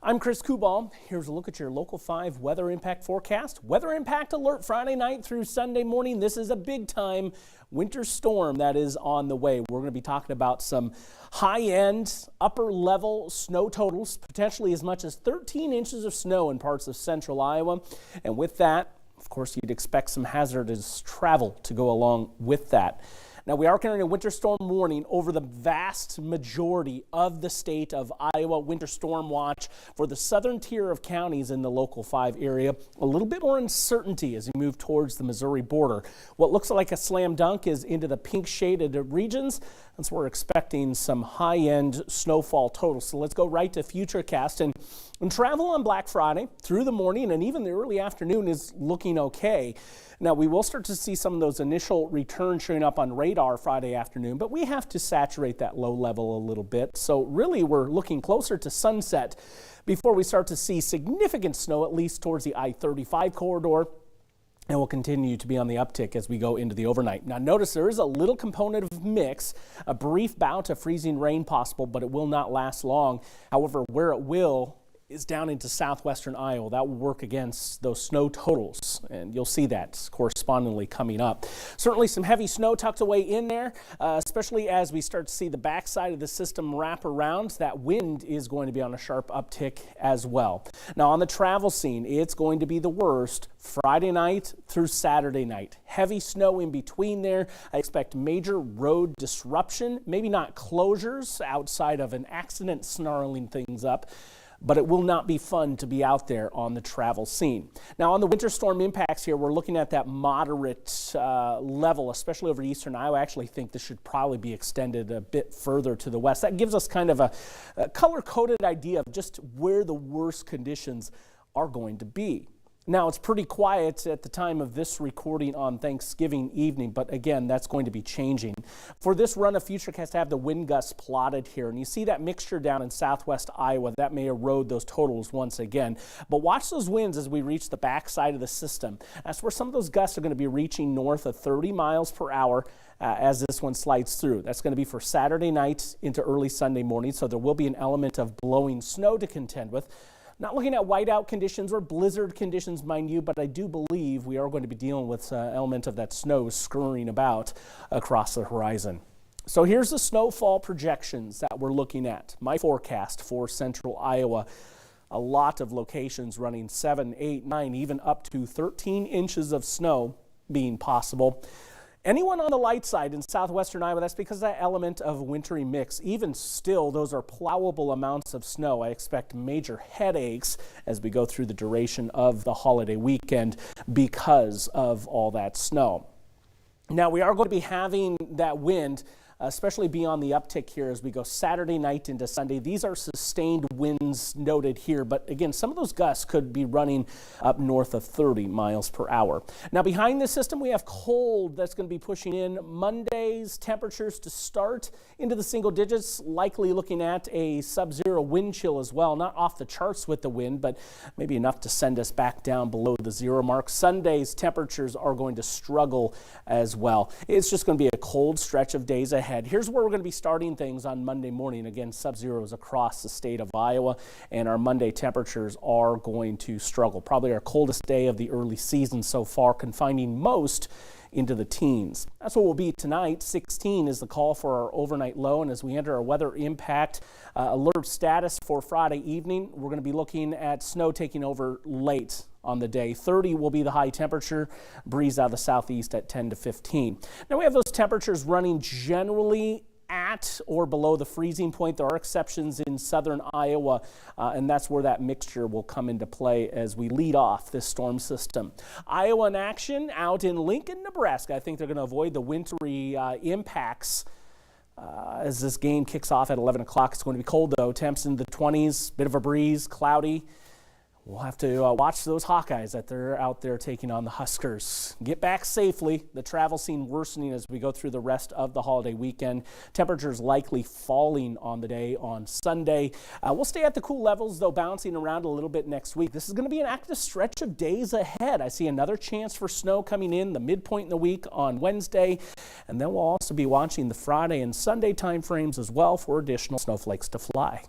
I'm Chris Kubal. Here's a look at your Local 5 weather impact forecast. Weather impact alert Friday night through Sunday morning. This is a big time winter storm that is on the way. We're going to be talking about some high-end, upper-level snow totals, potentially as much as 13 inches of snow in parts of central Iowa. And with that, of course, you'd expect some hazardous travel to go along with that. Now, we are carrying a winter storm warning over the vast majority of the state of Iowa. Winter storm watch for the southern tier of counties in the Local 5 area. A little bit more uncertainty as you move towards the Missouri border. What looks like a slam dunk is into the pink shaded regions. And so we're expecting some high-end snowfall totals. So let's go right to Futurecast. And travel on Black Friday through the morning and even the early afternoon is looking okay. Now, we will start to see some of those initial returns showing up on radar Friday afternoon, but we have to saturate that low level a little bit. So really, we're looking closer to sunset before we start to see significant snow, at least towards the I-35 corridor. And will continue to be on the uptick as we go into the overnight. Now notice there is a little component of mix, a brief bout of freezing rain possible, but it will not last long. However, where it will is down into southwestern Iowa. That will work against those snow totals, and you'll see that correspondingly coming up. Certainly some heavy snow tucked away in there, especially as we start to see the backside of the system wrap around. That wind is going to be on a sharp uptick as well. Now on the travel scene, it's going to be the worst Friday night through Saturday night. Heavy snow in between there. I expect major road disruption, maybe not closures outside of an accident snarling things up, but it will not be fun to be out there on the travel scene. Now on the winter storm impacts here, we're looking at that moderate level, especially over eastern Iowa. I actually think this should probably be extended a bit further to the west. That gives us kind of a color-coded idea of just where the worst conditions are going to be. Now, it's pretty quiet at the time of this recording on Thanksgiving evening, but again, that's going to be changing. For this run of Futurecast, I have the wind gusts plotted here, and you see that mixture down in southwest Iowa. That may erode those totals once again. But watch those winds as we reach the backside of the system. That's where some of those gusts are going to be reaching north of 30 miles per hour as this one slides through. That's going to be for Saturday night into early Sunday morning, so there will be an element of blowing snow to contend with. Not looking at whiteout conditions or blizzard conditions, mind you, but I do believe we are going to be dealing with an element of that snow scurrying about across the horizon. So here's the snowfall projections that we're looking at. My forecast for central Iowa. A lot of locations running 7, 8, 9, even up to 13 inches of snow being possible. Anyone on the light side in southwestern Iowa, that's because of that element of wintry mix. Even still, those are plowable amounts of snow. I expect major headaches as we go through the duration of the holiday weekend because of all that snow. Now, we are going to be having that wind especially be on the uptick here as we go Saturday night into Sunday. These are sustained winds noted here, but again, some of those gusts could be running up north of 30 miles per hour. Now behind this system, we have cold that's going to be pushing in. Monday's temperatures to start into the single digits, likely looking at a sub-zero wind chill as well. Not off the charts with the wind, but maybe enough to send us back down below the zero mark. Sunday's temperatures are going to struggle as well. It's just going to be a cold stretch of days ahead. Here's where we're going to be starting things on Monday morning. Again, sub-zeros across the state of Iowa, and our Monday temperatures are going to struggle. Probably our coldest day of the early season so far, confining most into the teens. That's what we'll be tonight. 16 is the call for our overnight low, and as we enter our weather impact alert status for Friday evening, we're going to be looking at snow taking over late on the day. 30 will be the high temperature, breeze out of the southeast at 10 to 15. Now we have those temperatures running generally at or below the freezing point. There are exceptions in southern Iowa, and that's where that mixture will come into play as we lead off this storm system. Iowa in action out in Lincoln, Nebraska. I think they're going to avoid the wintry impacts as this game kicks off at 11 o'clock. It's going to be cold, though. Temps in the 20s, bit of a breeze, cloudy. We'll have to watch those Hawkeyes that they're out there taking on the Huskers. Get back safely. The travel scene worsening as we go through the rest of the holiday weekend. Temperatures likely falling on the day on Sunday. We'll stay at the cool levels, though, bouncing around a little bit next week. This is going to be an active stretch of days ahead. I see another chance for snow coming in the midpoint in the week on Wednesday. And then we'll also be watching the Friday and Sunday time frames as well for additional snowflakes to fly.